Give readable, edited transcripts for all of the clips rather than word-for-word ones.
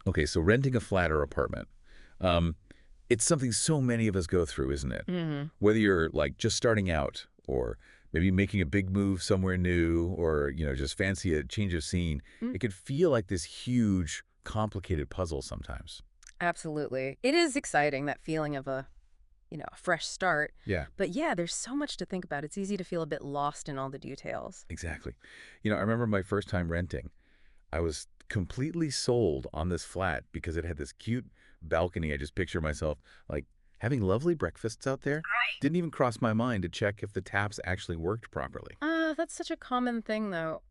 Okay, so renting a flat or apartment. Um, it's something so many of us go through, isn't it? Hmm. Whether you're like just starting out or maybe making a big move somewhere new or, just fancy a change of scene, Mm, it could feel like this huge, complicated puzzle sometimes. absolutely. It is exciting, that feeling of a fresh start. Yeah, But yeah, there's so much to think about. It's easy to feel a bit lost in all the details. exactly. I remember my first time renting. I was completely sold on this flat because it had this cute balcony. I just picture myself like having lovely breakfasts out there. Didn't even cross my mind to check if the taps actually worked properly. That's such a common thing, though.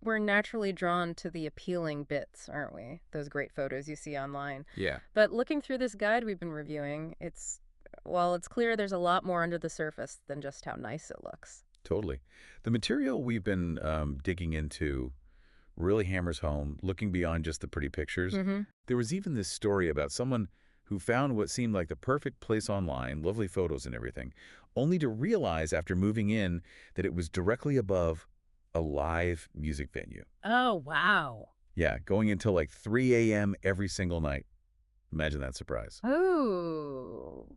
We're naturally drawn to the appealing bits, aren't we? Those great photos you see online. Yeah, But looking through this guide we've been reviewing, it's clear there's a lot more under the surface than just how nice it looks. totally. The material we've been digging into really hammers home, looking beyond just the pretty pictures. Mm-hmm. There was even this story about someone who found what seemed like the perfect place online, lovely photos and everything, only to realize after moving in that it was directly above a live music venue. Oh, wow. Yeah, going until like 3 a.m. every single night. Imagine that surprise. Oh.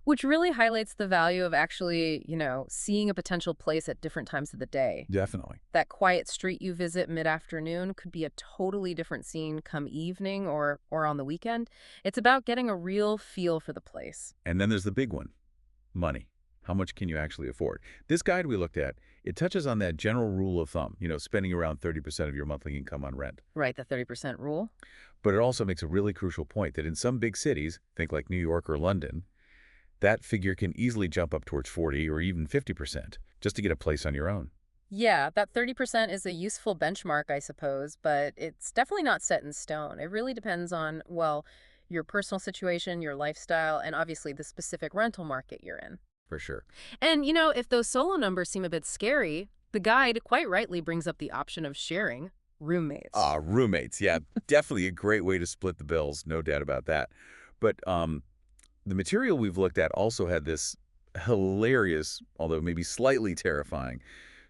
Which really highlights the value of actually seeing a potential place at different times of the day. Definitely. That quiet street you visit mid-afternoon could be a totally different scene come evening or on the weekend. It's about getting a real feel for the place. And then there's the big one, money. How much can you actually afford? This guide we looked at, it touches on that general rule of thumb, spending around 30% of your monthly income on rent. Right, the 30% rule? But it also makes a really crucial point that in some big cities, think like New York or London, that figure can easily jump up towards 40 or even 50% just to get a place on your own. Yeah, that 30% is a useful benchmark, I suppose, but it's definitely not set in stone. It really depends on, well, your personal situation, your lifestyle, and obviously the specific rental market you're in. For sure. And if those solo numbers seem a bit scary, the guide quite rightly brings up the option of sharing roommates. Roommates. Yeah, definitely a great way to split the bills. No doubt about that. But the material we've looked at also had this hilarious, although maybe slightly terrifying,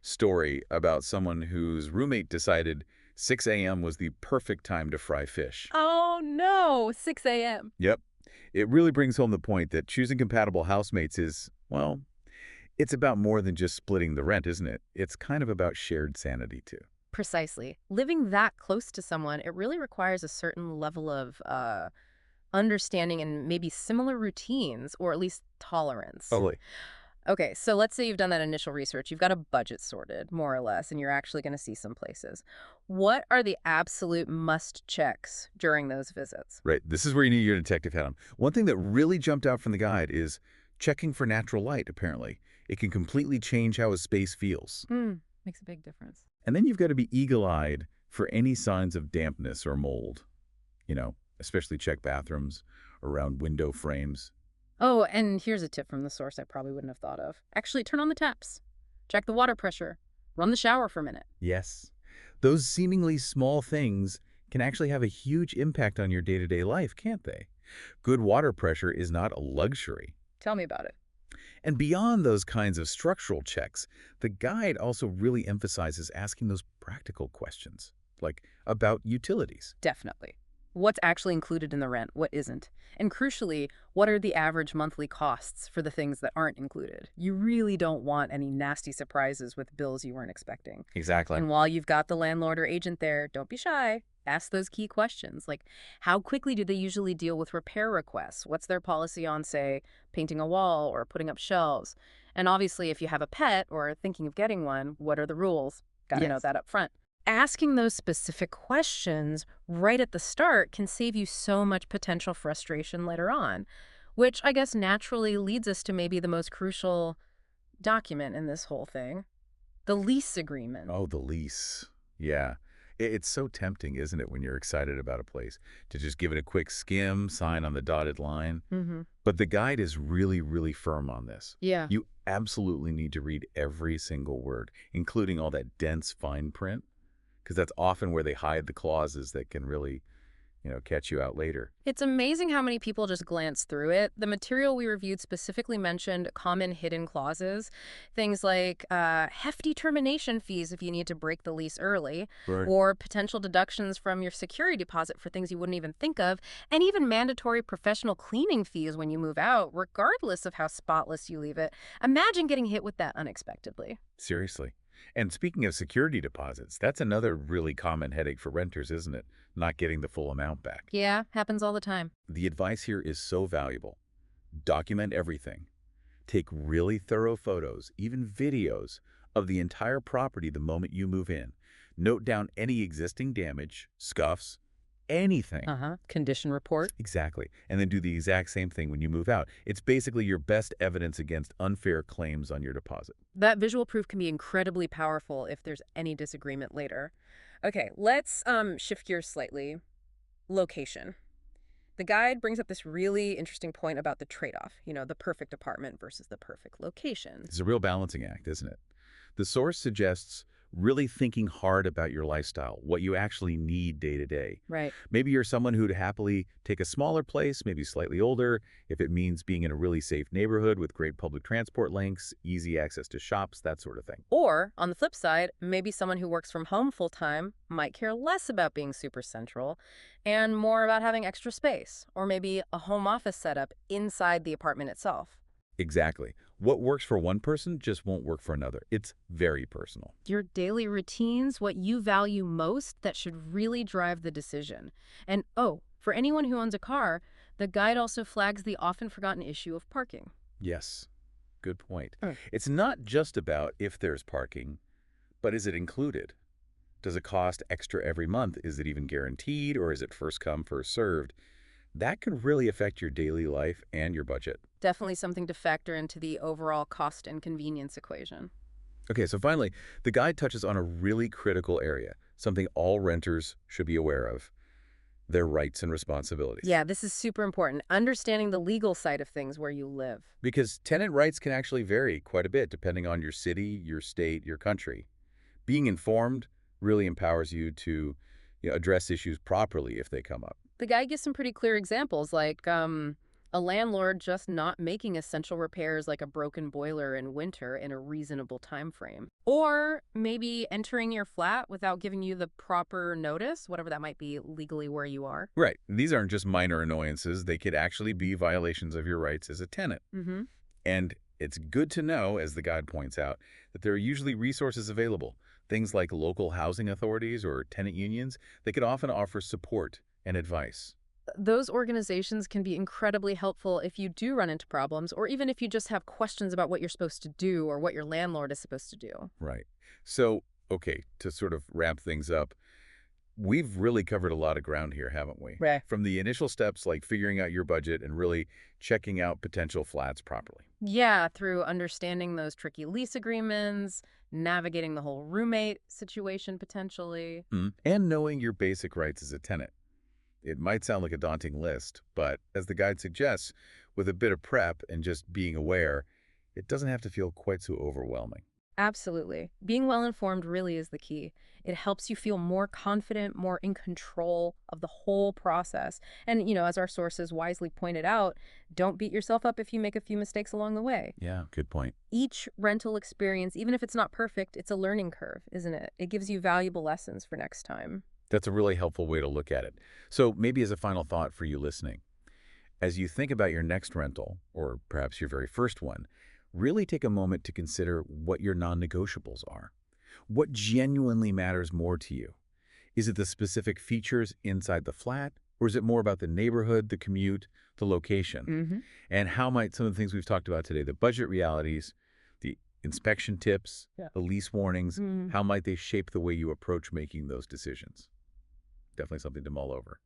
story about someone whose roommate decided 6 a.m. was the perfect time to fry fish. Oh no, 6 a.m. Yep. It really brings home the point that choosing compatible housemates is, well, it's about more than just splitting the rent, isn't it? It's kind of about shared sanity, too. Precisely. Living that close to someone, it really requires a certain level of understanding and maybe similar routines or at least tolerance. Totally. Okay, so let's say you've done that initial research. You've got a budget sorted, more or less, and you're actually going to see some places. What are the absolute must checks during those visits? Right. This is where you need your detective hat on. One thing that really jumped out from the guide is checking for natural light, apparently. It can completely change how a space feels. Makes a big difference. And then you've got to be eagle-eyed for any signs of dampness or mold. Especially check bathrooms around window frames. Oh, and here's a tip from the source I probably wouldn't have thought of. Actually, turn on the taps. Check the water pressure. Run the shower for a minute. Yes. Those seemingly small things can actually have a huge impact on your day-to-day life, can't they? Good water pressure is not a luxury. Tell me about it. And beyond those kinds of structural checks, the guide also really emphasizes asking those practical questions, like about utilities. Definitely. What's actually included in the rent? What isn't? And crucially, what are the average monthly costs for the things that aren't included? You really don't want any nasty surprises with bills you weren't expecting. Exactly. And while you've got the landlord or agent there, don't be shy. Ask those key questions, like how quickly do they usually deal with repair requests? What's their policy on, say, painting a wall or putting up shelves? And obviously, if you have a pet or are thinking of getting one, what are the rules? Got to know Yes. that up front. Asking those specific questions right at the start can save you so much potential frustration later on, which I guess naturally leads us to maybe the most crucial document in this whole thing, the lease agreement. Oh, the lease. Yeah. It's so tempting, isn't it, when you're excited about a place, to just give it a quick skim, sign on the dotted line. Mm-hmm. But the guide is really, really firm on this. Yeah. You absolutely need to read every single word, including all that dense fine print, because that's often where they hide the clauses that can really, catch you out later. It's amazing how many people just glance through it. The material we reviewed specifically mentioned common hidden clauses, things like hefty termination fees if you need to break the lease early, Right. or potential deductions from your security deposit for things you wouldn't even think of, and even mandatory professional cleaning fees when you move out, regardless of how spotless you leave it. Imagine getting hit with that unexpectedly. Seriously. And speaking of security deposits, that's another really common headache for renters, isn't it? Not getting the full amount back. Yeah, happens all the time. The advice here is so valuable. Document everything. Take really thorough photos, even videos, of the entire property the moment you move in. Note down any existing damage, scuffs, anything. Uh-huh. Condition report. Exactly. And then do the exact same thing when you move out. It's basically your best evidence against unfair claims on your deposit. That visual proof can be incredibly powerful if there's any disagreement later. Okay, let's shift gears slightly. Location. The guide brings up this really interesting point about the trade-off, the perfect apartment versus the perfect location. It's a real balancing act, isn't it? The source suggests really thinking hard about your lifestyle, what you actually need day to day. Right. Maybe you're someone who'd happily take a smaller place, maybe slightly older, if it means being in a really safe neighborhood with great public transport links, easy access to shops, that sort of thing. Or, on the flip side, maybe someone who works from home full-time might care less about being super central and more about having extra space, or maybe a home office setup inside the apartment itself. Exactly. What works for one person just won't work for another. It's very personal. Your daily routines, what you value most, that should really drive the decision. And oh, for anyone who owns a car, the guide also flags the often forgotten issue of parking. Yes, good point. Mm. It's not just about if there's parking, but is it included? Does it cost extra every month? Is it even guaranteed, or is it first come, first served? That can really affect your daily life and your budget. Definitely something to factor into the overall cost and convenience equation. Okay, so finally, the guide touches on a really critical area, something all renters should be aware of: their rights and responsibilities. Yeah, this is super important. Understanding the legal side of things where you live. Because tenant rights can actually vary quite a bit depending on your city, your state, your country. Being informed really empowers you to address issues properly if they come up. The guy gives some pretty clear examples, like a landlord just not making essential repairs like a broken boiler in winter in a reasonable time frame. Or maybe entering your flat without giving you the proper notice, whatever that might be legally where you are. Right. These aren't just minor annoyances. They could actually be violations of your rights as a tenant. Mm-hmm. And it's good to know, as the guide points out, that there are usually resources available. Things like local housing authorities or tenant unions, they could often offer support and advice. Those organizations can be incredibly helpful if you do run into problems, or even if you just have questions about what you're supposed to do or what your landlord is supposed to do. Right. So, okay, to sort of wrap things up, we've really covered a lot of ground here, haven't we? Right. From the initial steps like figuring out your budget and really checking out potential flats properly. Yeah, through understanding those tricky lease agreements, navigating the whole roommate situation potentially. And knowing your basic rights as a tenant. It might sound like a daunting list, but as the guide suggests, with a bit of prep and just being aware, it doesn't have to feel quite so overwhelming. Absolutely. Being well informed really is the key. It helps you feel more confident, more in control of the whole process. And, as our sources wisely pointed out, don't beat yourself up if you make a few mistakes along the way. Yeah, good point. Each rental experience, even if it's not perfect, it's a learning curve, isn't it? It gives you valuable lessons for next time. That's a really helpful way to look at it. So maybe as a final thought for you listening, as you think about your next rental, or perhaps your very first one, really take a moment to consider what your non-negotiables are. What genuinely matters more to you? Is it the specific features inside the flat, or is it more about the neighborhood, the commute, the location? Mm-hmm. And how might some of the things we've talked about today, the budget realities, the inspection tips, Yeah. the lease warnings, Mm. how might they shape the way you approach making those decisions? Definitely something to mull over.